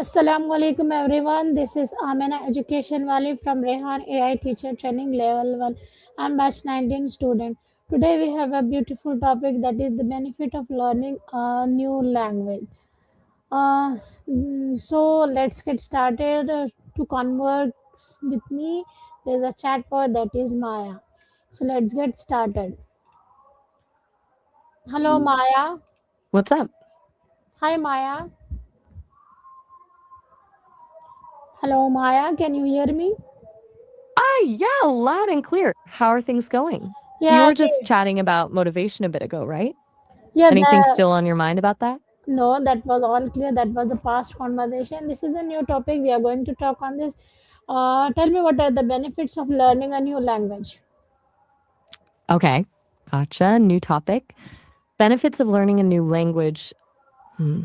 Assalamu alaikum everyone. This is Amina EducationWali from Rehan AI Teacher Training Level 1. I'm batch 19 student. Today we have a beautiful topic that is the benefit of learning a new language. Uh, so let's get started. To converse with me, there's a chatbot that is Maya. So let's get started. Hello Maya. What's up? Hi Maya. Hello Maya. Can you hear me? Yeah, loud and clear. How are things going? You Yeah. were just chatting about motivation a bit ago, right? Yeah. Anything still on your mind about that? No, that was all clear. That was a past conversation. This is a new topic. We are going to talk on this. Tell me, what are the benefits of learning a new language? Okay, gotcha. New topic. Benefits of learning a new language. Hmm.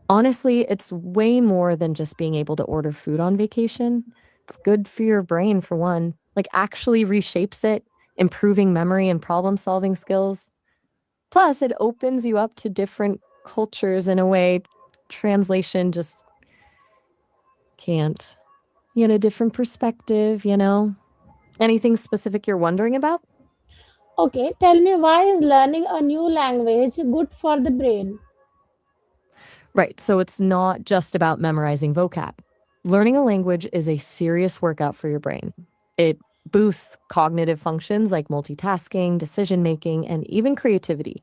Honestly, it's way more than just being able to order food on vacation. It's good for your brain, for one, like actually reshapes it, improving memory and problem solving skills. Plus, it opens you up to different cultures in a way translation just can't. You get a different perspective. Anything specific you're wondering about? Okay, tell me, why is learning a new language good for the brain? Right. So it's not just about memorizing vocab. Learning a language is a serious workout for your brain. It boosts cognitive functions like multitasking, decision making, and even creativity.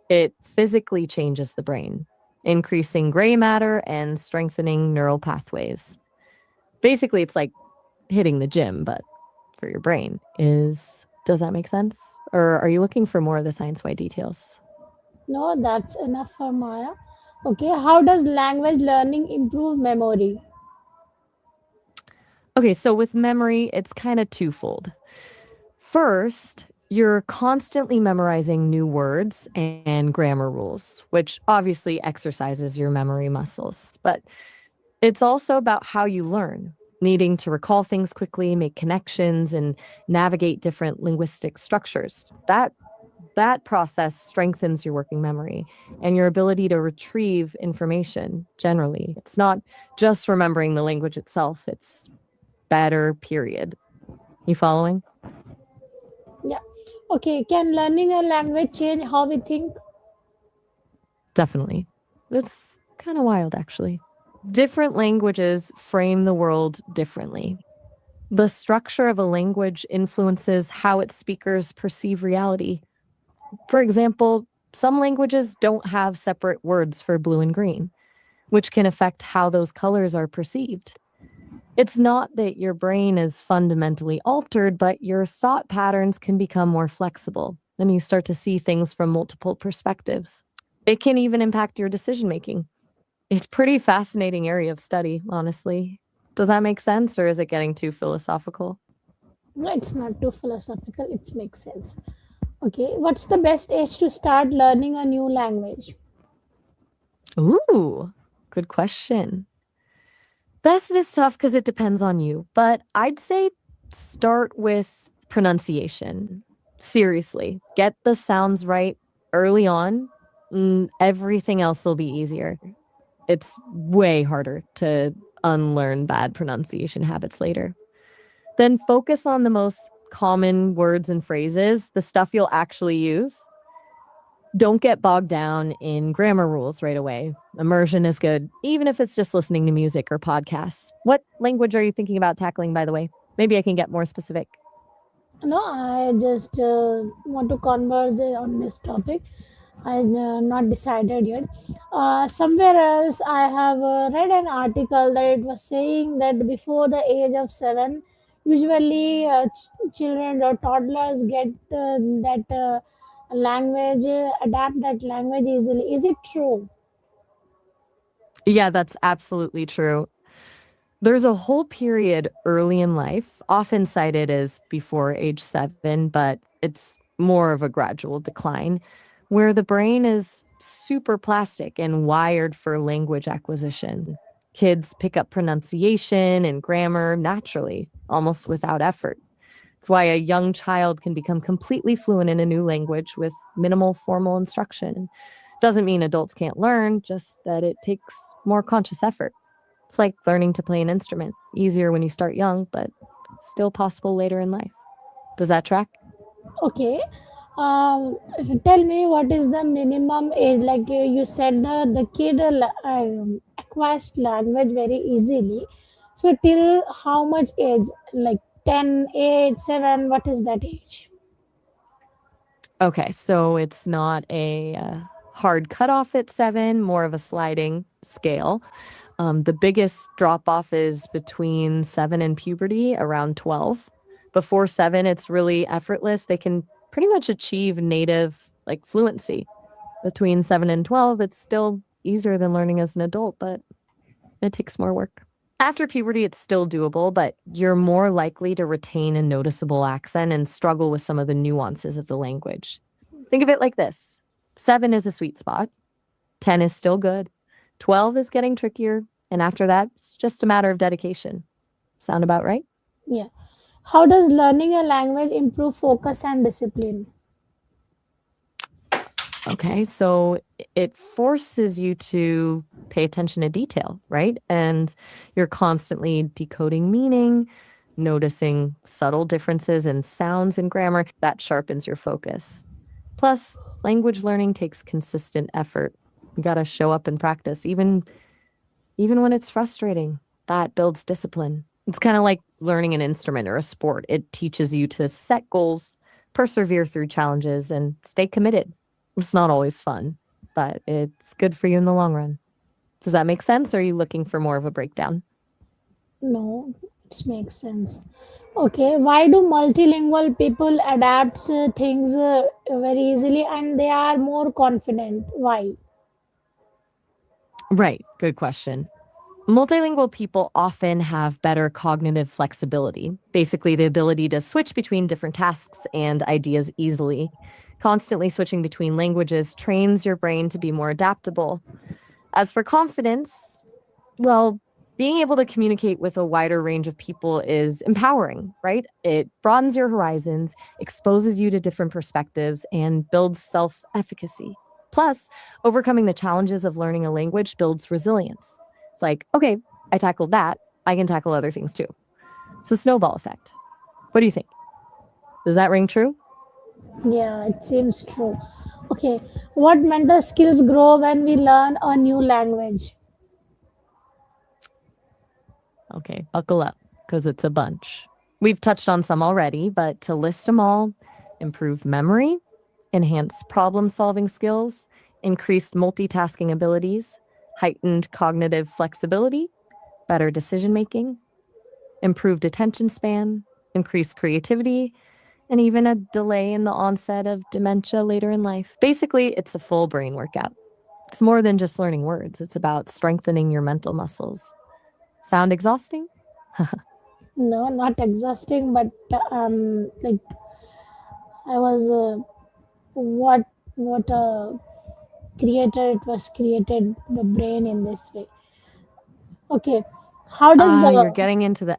It physically changes the brain, increasing gray matter and strengthening neural pathways. Basically, it's like hitting the gym, but for your brain. Does that make sense? Or are you looking for more of the science why details? No, that's enough for Maya. Okay, how does language learning improve memory? Okay, so with memory, it's kind of twofold. First, you're constantly memorizing new words and grammar rules, which obviously exercises your memory muscles. But it's also about how you learn, needing to recall things quickly, make connections, and navigate different linguistic structures. That process strengthens your working memory and your ability to retrieve information generally. It's not just remembering the language itself, it's better, period. You following? Yeah. Okay, can learning a language change how we think? Definitely. It's kind of wild, actually. Different languages frame the world differently. The structure of a language influences how its speakers perceive reality. For example, some languages don't have separate words for blue and green, which can affect how those colors are perceived. It's not that your brain is fundamentally altered, but your thought patterns can become more flexible and you start to see things from multiple perspectives. It can even impact your decision making. It's pretty fascinating area of study, honestly. Does that make sense or is it getting too philosophical? No, it's not too philosophical, it makes sense. Okay, what's the best age to start learning a new language? Ooh, good question. Best is tough because it depends on you, but I'd say start with pronunciation. Seriously, get the sounds right early on. Everything else will be easier. It's way harder to unlearn bad pronunciation habits later. Then focus on the most common words and phrases, the stuff you'll actually use. Don't get bogged down in grammar rules right away. Immersion is good, even if it's just listening to music or podcasts. What language are you thinking about tackling, by the way? Maybe I can get more specific. No, I just want to converse on this topic. I not decided yet. Somewhere else, I have read an article that it was saying that before the age of 7, usually children or toddlers get that language, adapt that language easily. Is it true? Yeah, that's absolutely true. There's a whole period early in life, often cited as before age 7, but it's more of a gradual decline, where the brain is super plastic and wired for language acquisition. Kids pick up pronunciation and grammar naturally, almost without effort. It's why a young child can become completely fluent in a new language with minimal formal instruction. Doesn't mean adults can't learn, just that it takes more conscious effort. It's like learning to play an instrument. Easier when you start young, but still possible later in life. Does that track? Okay. Um, Tell me what is the minimum age? Like you said, the kid acquires language very easily. So till how much age? Like 10, 8, 7. What is that age? Okay, so it's not a hard cutoff at 7, more of a sliding scale. The biggest drop off is between 7 and puberty, around 12. Before 7, it's really effortless. They can pretty much achieve native like fluency. Between 7 and 12, it's still easier than learning as an adult, but it takes more work. After puberty, it's still doable, but you're more likely to retain a noticeable accent and struggle with some of the nuances of the language. Think of it like this: 7 is a sweet spot, 10 is still good, 12 is getting trickier, and after that, it's just a matter of dedication. Sound about right? Yeah. How does learning a language improve focus and discipline? Okay, so it forces you to pay attention to detail, right? And you're constantly decoding meaning, noticing subtle differences in sounds and grammar. That sharpens your focus. Plus, language learning takes consistent effort. You got to show up and practice, even when it's frustrating. That builds discipline. It's kind of like learning an instrument or a sport. It teaches you to set goals, persevere through challenges, and stay committed. It's not always fun, but it's good for you in the long run. Does that make sense? Or are you looking for more of a breakdown? No, it makes sense. Okay, why do multilingual people adapt things very easily and they are more confident? Why? Right. Good question. Multilingual people often have better cognitive flexibility, basically, the ability to switch between different tasks and ideas easily. Constantly switching between languages trains your brain to be more adaptable. As for confidence, well, being able to communicate with a wider range of people is empowering, right? It broadens your horizons, exposes you to different perspectives, and builds self efficacy. Plus, overcoming the challenges of learning a language builds resilience. It's like, okay, I tackled that. I can tackle other things too. It's a snowball effect. What do you think? Does that ring true? Yeah, it seems true. Okay, what mental skills grow when we learn a new language? Okay, buckle up because it's a bunch. We've touched on some already, but to list them all: improved memory, enhanced problem solving skills, increased multitasking abilities, heightened cognitive flexibility, better decision making, improved attention span, increased creativity, and even a delay in the onset of dementia later in life. Basically, it's a full brain workout. It's more than just learning words, it's about strengthening your mental muscles. Sound exhausting? No, not exhausting, but like I was what creator it was created the brain in this way. Okay, how does You're the getting into the.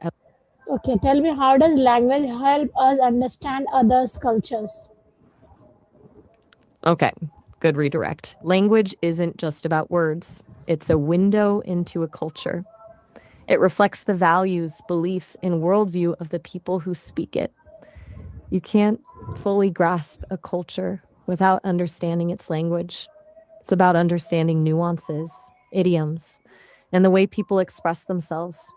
okay? Tell me, how does language help us understand others' cultures? Okay, good redirect. Language isn't just about words, it's a window into a culture. It reflects the values, beliefs, and worldview of the people who speak it. You can't fully grasp a culture without understanding its language. It's about understanding nuances, idioms, and the way people express themselves,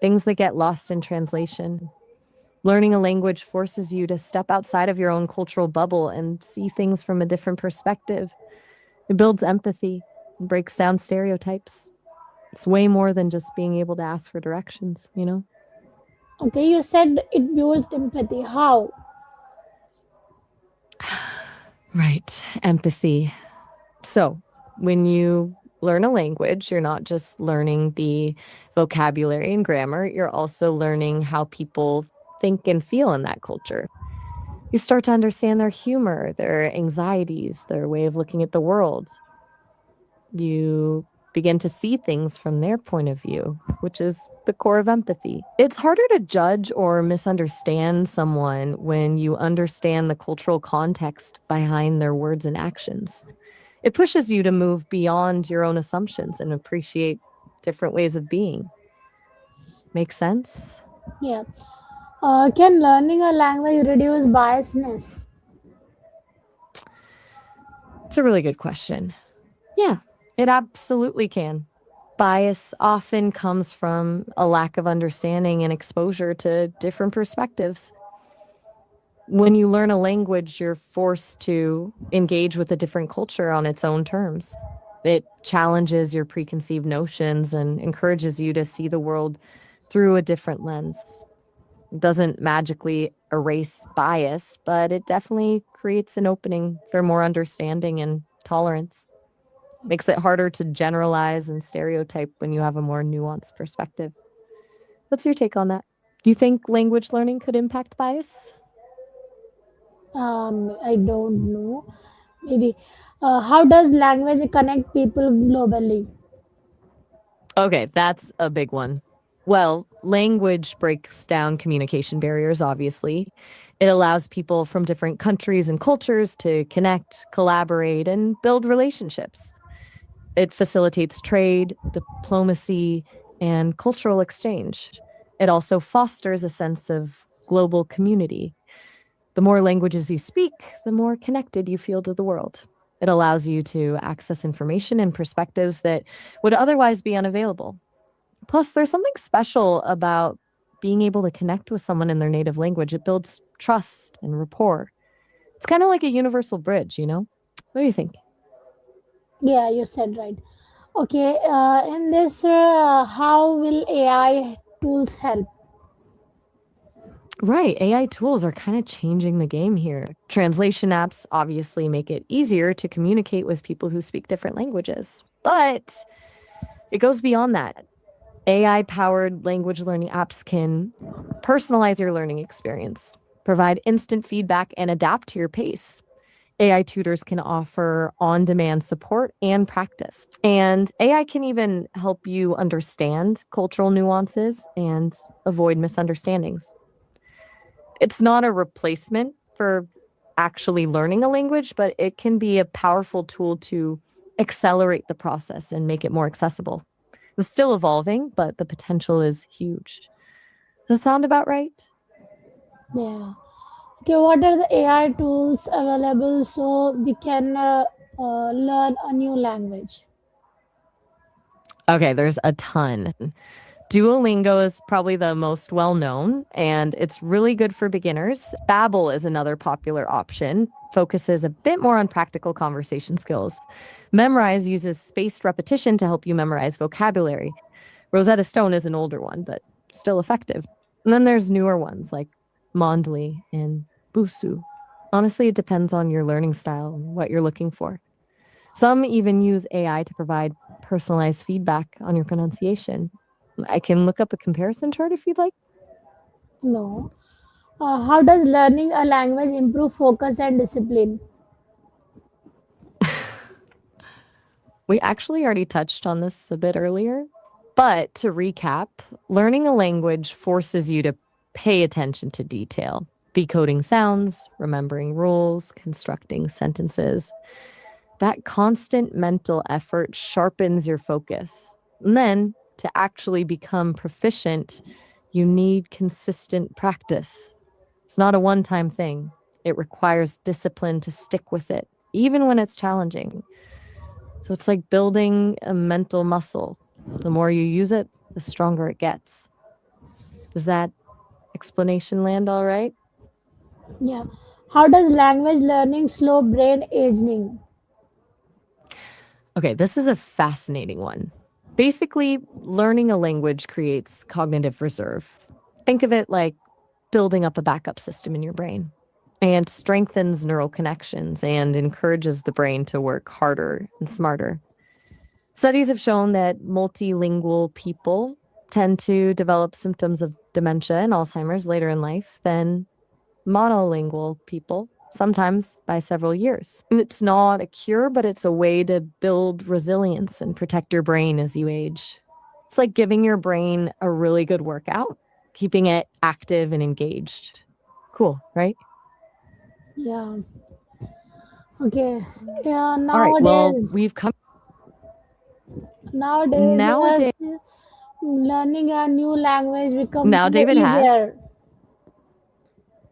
things that get lost in translation. Learning a language forces you to step outside of your own cultural bubble and see things from a different perspective. It builds empathy and breaks down stereotypes. It's way more than just being able to ask for directions, you know? Okay, you said it builds empathy. How? Right. Empathy. So, when you learn a language, you're not just learning the vocabulary and grammar, you're also learning how people think and feel in that culture. You start to understand their humor, their anxieties, their way of looking at the world. You begin to see things from their point of view, which is the core of empathy. It's harder to judge or misunderstand someone when you understand the cultural context behind their words and actions. It pushes you to move beyond your own assumptions and appreciate different ways of being. Make sense? Yeah. Can learning a language reduce biasness? It's a really good question. Yeah, it absolutely can. Bias often comes from a lack of understanding and exposure to different perspectives. When you learn a language, you're forced to engage with a different culture on its own terms. It challenges your preconceived notions and encourages you to see the world through a different lens. It doesn't magically erase bias, but it definitely creates an opening for more understanding and tolerance. Makes it harder to generalize and stereotype when you have a more nuanced perspective. What's your take on that? Do you think language learning could impact bias? I don't know. Maybe. How does language connect people globally? Okay, that's a big one. Well, language breaks down communication barriers, obviously. It allows people from different countries and cultures to connect, collaborate, and build relationships. It facilitates trade, diplomacy, and cultural exchange. It also fosters a sense of global community. The more languages you speak, the more connected you feel to the world. It allows you to access information and perspectives that would otherwise be unavailable. Plus, there's something special about being able to connect with someone in their native language. It builds trust and rapport. It's kind of like a universal bridge, you know? What do you think? Yeah, you said right. Okay, in this, how will AI tools help? Right. AI tools are kind of changing the game here. Translation apps obviously make it easier to communicate with people who speak different languages. But it goes beyond that. AI powered language learning apps can personalize your learning experience, provide instant feedback, and adapt to your pace. AI tutors can offer on demand support and practice. And AI can even help you understand cultural nuances and avoid misunderstandings. It's not a replacement for actually learning a language, but it can be a powerful tool to accelerate the process and make it more accessible. It's still evolving, but the potential is huge. Does that sound about right? Yeah. Okay, what are the AI tools available so we can learn a new language? Okay, there's a ton. Duolingo is probably the most well known, and it's really good for beginners. Babbel is another popular option, focuses a bit more on practical conversation skills. Memrise uses spaced repetition to help you memorize vocabulary. Rosetta Stone is an older one, but still effective. And then there's newer ones like Mondly and Busu. Honestly, it depends on your learning style and what you're looking for. Some even use AI to provide personalized feedback on your pronunciation. I can look up a comparison chart if you'd like. No. How does learning a language improve focus and discipline? We actually already touched on this a bit earlier, but to recap, learning a language forces you to pay attention to detail, decoding sounds, remembering rules, constructing sentences. That constant mental effort sharpens your focus. And then to actually become proficient, you need consistent practice. It's not a one time thing, it requires discipline to stick with it, even when it's challenging. So it's like building a mental muscle. The more you use it, the stronger it gets. Does that explanation land all right? Yeah. How does language learning slow brain aging? Okay, this is a fascinating one. Basically, learning a language creates cognitive reserve. Think of it like building up a backup system in your brain and strengthens neural connections and encourages the brain to work harder and smarter. Studies have shown that multilingual people tend to develop symptoms of dementia and Alzheimer's later in life than monolingual people, sometimes by several years. It's not a cure, but it's a way to build resilience and protect your brain as you age. It's like giving your brain a really good workout, keeping it active and engaged. Cool, right? Yeah. Okay. Yeah. All right. Well, Nowadays, we've come nowadays, nowadays. Learning a new language becomes Now more David has. easier.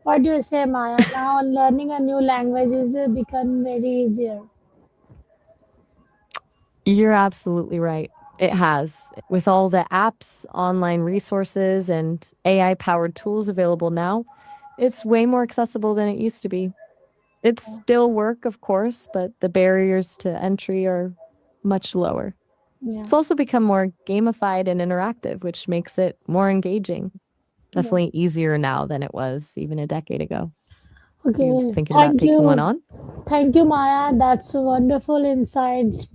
What do you say, Maya? Now learning a new language is become very easier. You're absolutely right. It has. With all the apps, online resources, and AI powered tools available now, it's way more accessible than it used to be. It's still work, of course, but the barriers to entry are much lower. Yeah, It's also become more gamified and interactive, which makes it more engaging. yeah. Definitely easier now than it was even a decade ago. You Okay, thinking about thank taking one you. on? Thank you, Maya. That's wonderful insights.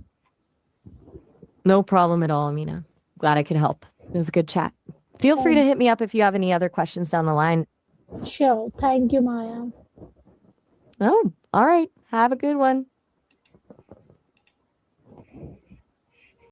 No problem at all, Amina. Glad I could help. It was a good chat. Feel free to Um, hit me up if you have any other questions down the line. sure. Thank you, Maya. Oh, all right. Have a good one.